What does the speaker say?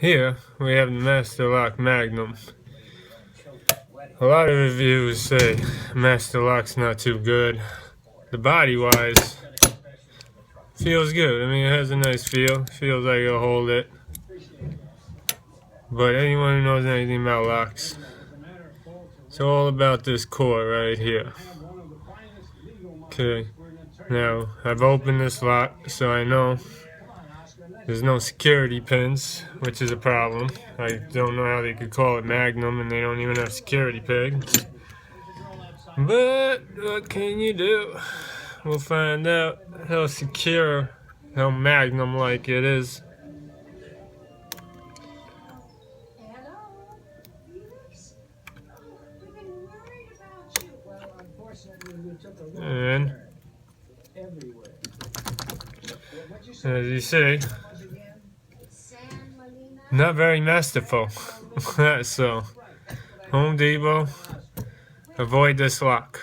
Here we have the Master Lock Magnum. A lot of reviews say Master Lock's not too good. The body-wise, feels good. I mean, it has a nice feel. Feels like it'll hold it. But anyone who knows anything about locks, it's all about this core right here. Okay, now I've opened this lock, so I know there's no security pins, which is a problem. I don't know how they could call it Magnum and they don't even have security pins. But what can you do? We'll find out how secure, how Magnum-like it is. And as you see, not very masterful. So, Home Depot, avoid this lock.